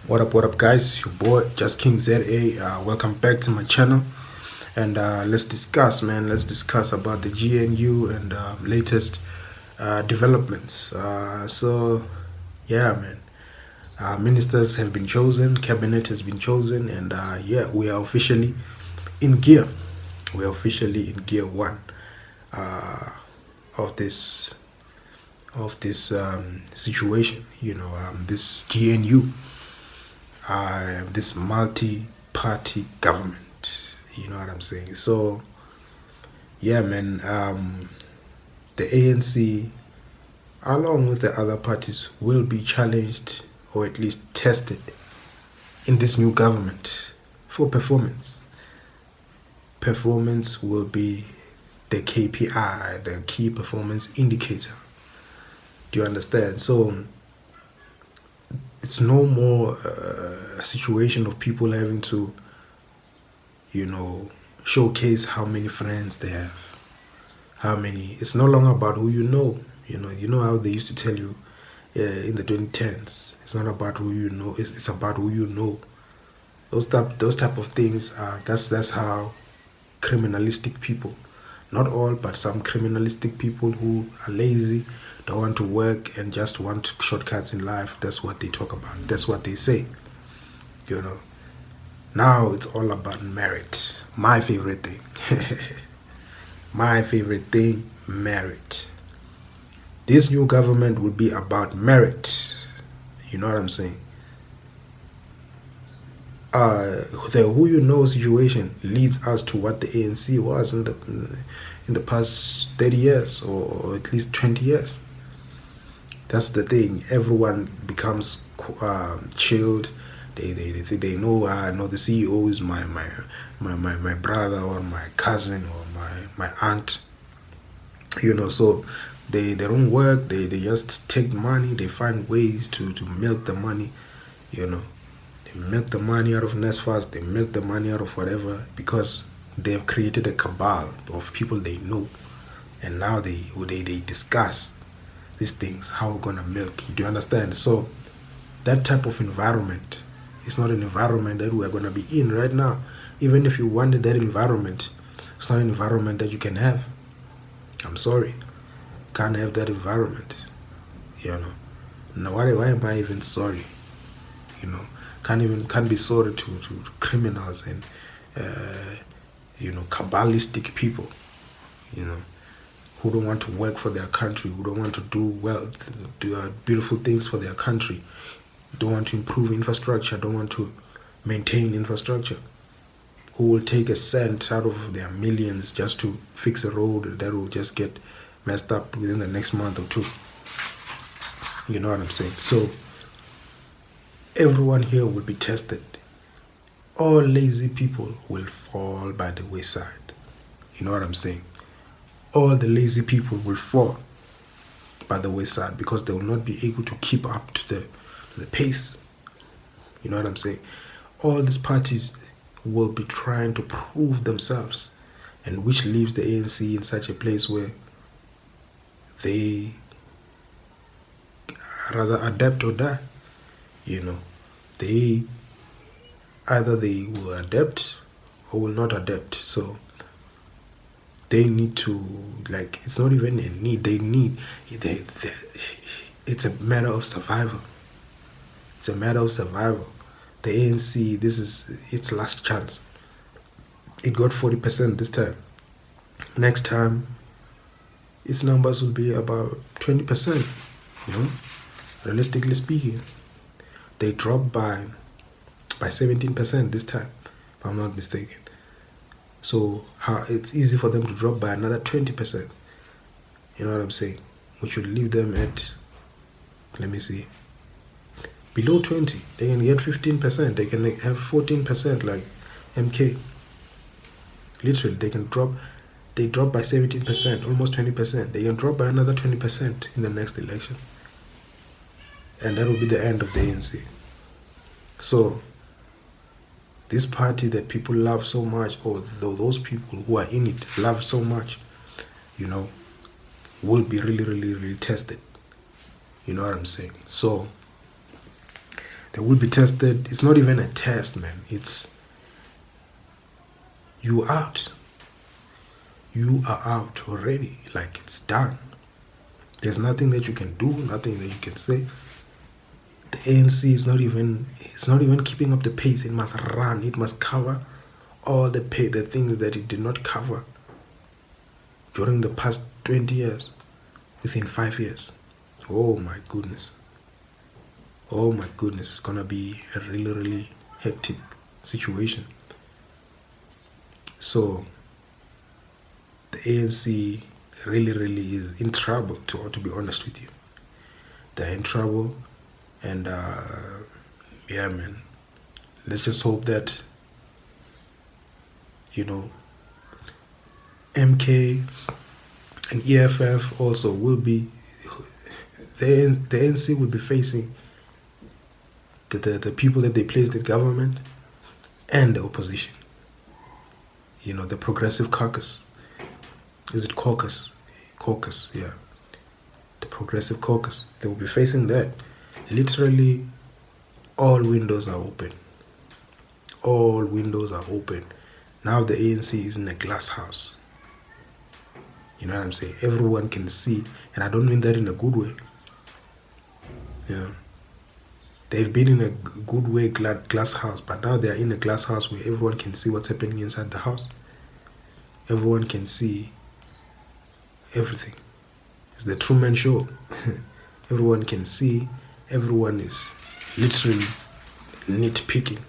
What up, guys? Your boy, Just King ZA. Welcome back to my channel. And let's discuss, man. Let's discuss about the GNU and latest developments. Yeah, man. Ministers have been chosen, cabinet has been chosen, and yeah, we are officially in gear. We are officially in gear one of this situation. This GNU. This multi-party government. You know what I'm saying? So, yeah, man. The ANC, along with the other parties, will be challenged or at least tested in this new government for performance. Performance will be the KPI, the key performance indicator. Do you understand? So, it's no more a situation of people having to, showcase how many friends they have, how many. It's no longer about who you know. You know how they used to tell you in the 2010s. It's not about who you know. It's about who you know. Those type of things. That's how criminalistic people, not all, but some criminalistic people who are lazy, don't want to work and just want shortcuts in life. That's what they talk about. That's what they say. Now it's all about merit. My favorite thing. My favorite thing, merit. This new government will be about merit. You know what I'm saying? The who you know situation leads us to what the ANC was in the past 30 years or at least 20 years. That's the thing. Everyone becomes chilled. They know. I know the CEO is my brother or my cousin or my aunt. So they don't work. They just take money. They find ways to milk the money. They milk the money out of NSFAS. They milk the money out of whatever because they have created a cabal of people they know, and now they discuss these things, how we're gonna milk. Do you understand? So that type of environment is not an environment that we're gonna be in right now. Even if you wanted that environment, it's not an environment that you can have. I'm sorry, can't have that environment. Now why am I even sorry? Can't be sorry to criminals and Kabbalistic people, who don't want to work for their country, who don't want to do beautiful things for their country, don't want to improve infrastructure, don't want to maintain infrastructure, who will take a cent out of their millions just to fix a road that will just get messed up within the next month or two. You know what I'm saying? So everyone here will be tested. All lazy people will fall by the wayside. You know what I'm saying? All the lazy people will fall by the wayside because they will not be able to keep up to the pace. You know what I'm saying? All these parties will be trying to prove themselves, and which leaves the ANC in such a place where they rather adapt or die. They either they will adapt or will not adapt. So they need to, it's not even a need. It's a matter of survival. It's a matter of survival. The ANC, this is its last chance. It got 40% this time. Next time, its numbers will be about 20%. Realistically speaking, they dropped by 17% this time, if I'm not mistaken. So it's easy for them to drop by another 20%. You know what I'm saying? Which would leave them at, let me see, below 20. They can get 15%. They can have 14% like MK. Literally, they drop by 17%, almost 20%. They can drop by another 20% in the next election. And that will be the end of the ANC. So this party that people love so much, or those people who are in it love so much, will be really, really, really tested. You know what I'm saying? So They will be tested. It's not even a test, man. It's you out. You are out already. Like, it's done. There's nothing that you can do, nothing that you can say. The ANC is not even keeping up the pace. It must run. It must cover all the things that it did not cover during the past 20 years, within 5 years. Oh my goodness. Oh my goodness. It's gonna be a really, really hectic situation. So the ANC really, really is in trouble, to be honest with you. They're in trouble, and yeah, man. Let's just hope that, MK and EFF also will be, the ANC will be facing the people that they placed in government and the opposition. The Progressive Caucus. Is it caucus? Caucus, yeah. The Progressive Caucus. They will be facing that. Literally, all windows are open. All windows are open. Now the ANC is in a glass house. You know what I'm saying? Everyone can see, and I don't mean that in a good way. Yeah. They've been in a good way, glass house, but now they're in a glass house where everyone can see what's happening inside the house. Everyone can see everything. It's the Truman Show. Everyone can see. Everyone is literally nitpicking.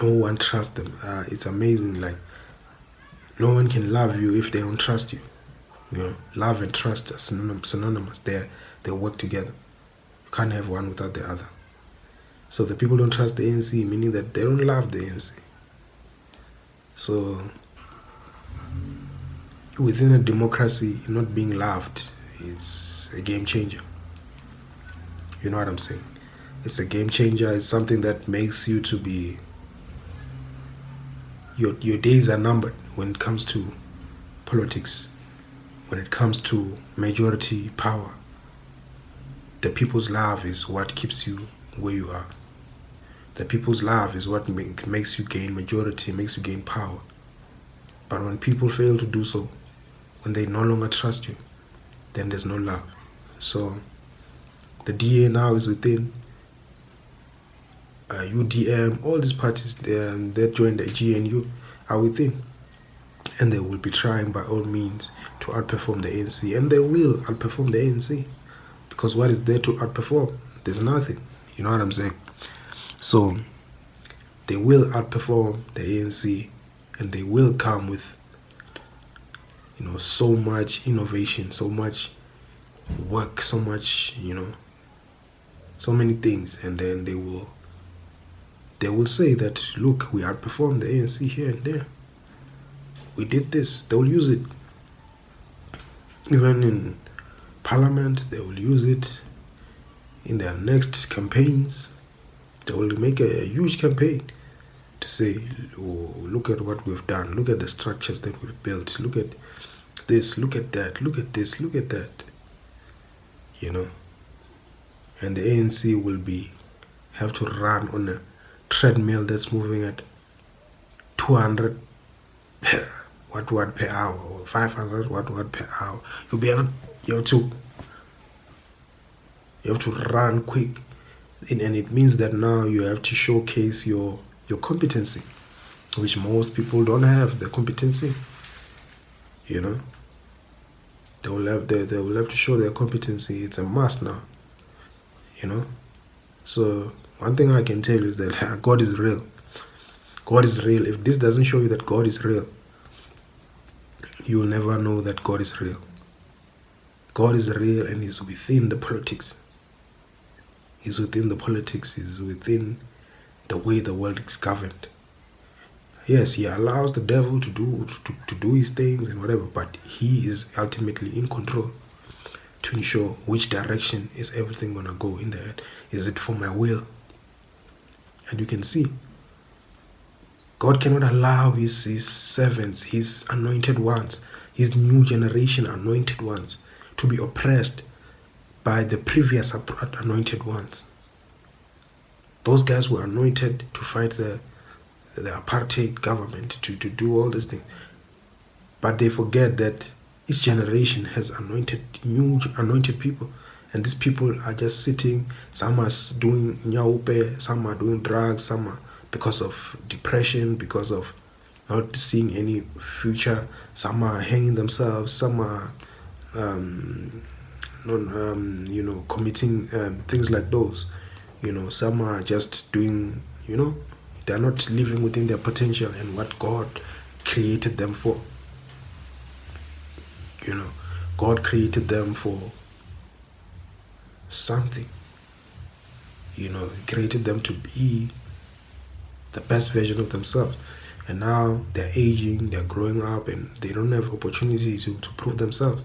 No one trusts them. It's amazing. Like, no one can love you if they don't trust you. Love and trust are synonymous. They work together. You can't have one without the other. So the people don't trust the ANC, meaning that they don't love the ANC. So within a democracy, not being loved, it's a game changer. You know what I'm saying? It's a game changer. It's something that makes you to be, your days are numbered when it comes to politics, when it comes to majority power. The people's love is what keeps you where you are. The people's love is what makes you gain majority, makes you gain power. But when people fail to do so, when they no longer trust you, then there's no love. So the DA now is within, UDM, all these parties that joined the GNU are within. And they will be trying by all means to outperform the ANC. And they will outperform the ANC. Because what is there to outperform? There's nothing. You know what I'm saying? So they will outperform the ANC, and they will come with, so much innovation, so much work, so much, so many things. And then they will say that, look, we outperformed the ANC here and there. We did this. They will use it. Even in Parliament, they will use it in their next campaigns. They will make a huge campaign to say, oh, look at what we've done. Look at the structures that we've built. Look at this, look at that, look at this, look at that. And the ANC will have to run on a treadmill that's moving at 200 watt per hour or 500 watt per hour. You have to run quick, and it means that now you have to showcase your competency, which most people don't have the competency. They will have to show their competency. It's a must now. So one thing I can tell you is that God is real. God is real. If this doesn't show you that God is real, you will never know that God is real. God is real, and He's within the politics. He's within the politics. He's within the way the world is governed. Yes, He allows the devil to do his things and whatever, but He is ultimately in control to ensure which direction is everything going to go in there. Is it for my will? And you can see, God cannot allow His servants, His anointed ones, His new generation anointed ones, to be oppressed by the previous anointed ones. Those guys were anointed to fight the apartheid government, to do all these things. But they forget that each generation has new anointed people. And these people are just sitting. Some are doing nyaupe, some are doing drugs, some are because of depression, because of not seeing any future. Some are hanging themselves, some are committing things like those. Some are just doing, they're not living within their potential and what God created them for. God created them for something. He created them to be the best version of themselves. And now they're aging, they're growing up, and they don't have opportunity to prove themselves.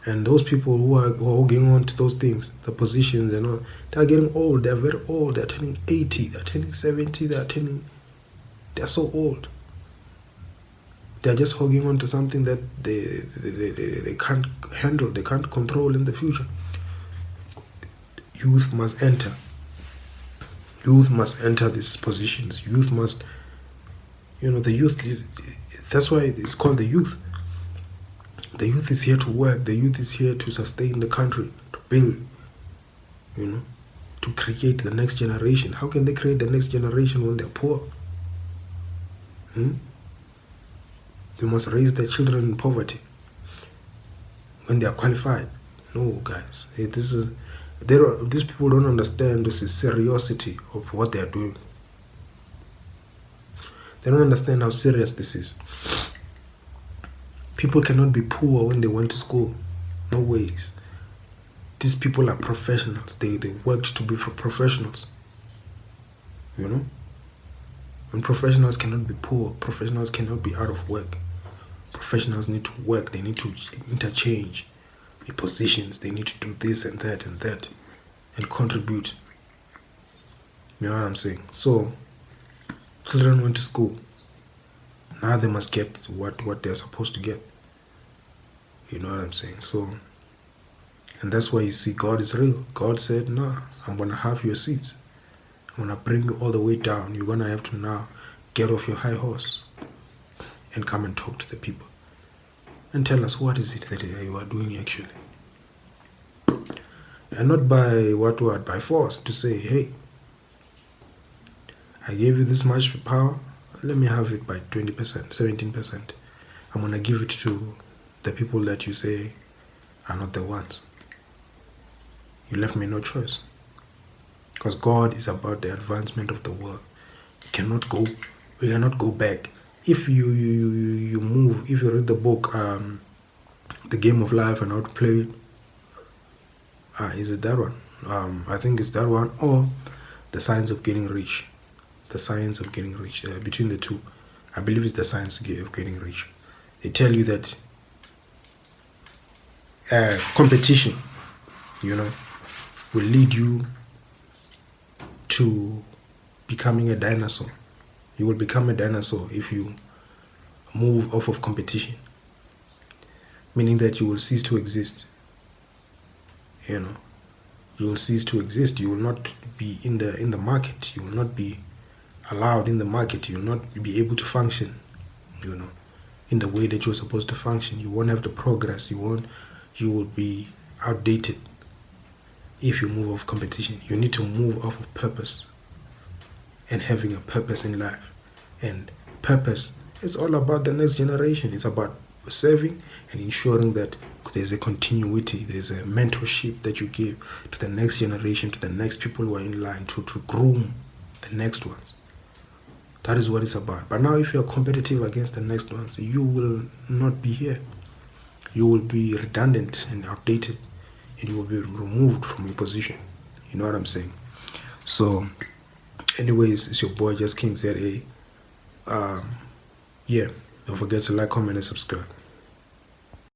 And those people who are holding on to those things, the positions and all, they're getting old. They're very old. They're turning 80. They're turning 70. They're so old. They're just holding on to something that they can't handle. They can't control in the future. Youth must enter. Youth must enter these positions. Youth must, the youth, that's why it's called the youth. The youth is here to work. The youth is here to sustain the country, to build, to create the next generation. How can they create the next generation when they're poor? They must raise their children in poverty when they are qualified. No, guys. These people don't understand the seriousity of what they are doing. They don't understand how serious this is. People cannot be poor when they went to school. No ways. These people are professionals. They worked to be for professionals. And professionals cannot be poor. Professionals cannot be out of work. Professionals need to work. They need to interchange the positions. They need to do this and that and contribute. You know what I'm saying? So, children went to school. Now they must get what they're supposed to get. You know what I'm saying? So, and that's why you see God is real. God said, no, I'm going to have your seats. I'm going to bring you all the way down. You're going to have to now get off your high horse and come and talk to the people. And tell us what is it that you are doing actually. And not by by force, to say, hey, I gave you this much power, let me have it by 20%, 17%. I'm going to give it to the people that you say are not the ones. You left me no choice. Because God is about the advancement of the world. We cannot go back. If you move, if you read the book, The Game of Life and How to Play it, is it that one? I think it's that one, or The Science of Getting Rich. The Science of Getting Rich. Between the two, I believe it's The Science of Getting Rich. They tell you that competition, will lead you to becoming a dinosaur. You will become a dinosaur if you move off of competition, meaning that you will cease to exist. You will cease to exist. You will not be in the market. You will not be allowed in the market. You will not be able to function, in the way that you're supposed to function. You won't have the progress. You will be outdated if you move off competition. You need to move off of purpose and having a purpose in life. And purpose is all about the next generation. It's about serving and ensuring that there's a continuity, there's a mentorship that you give to the next generation, to the next people who are in line, to groom the next ones. That is what it's about. But now if you're competitive against the next ones, you will not be here. You will be redundant and outdated, and you will be removed from your position. You know what I'm saying? So, anyways, it's your boy Just King ZA. Don't forget to like, comment, and subscribe.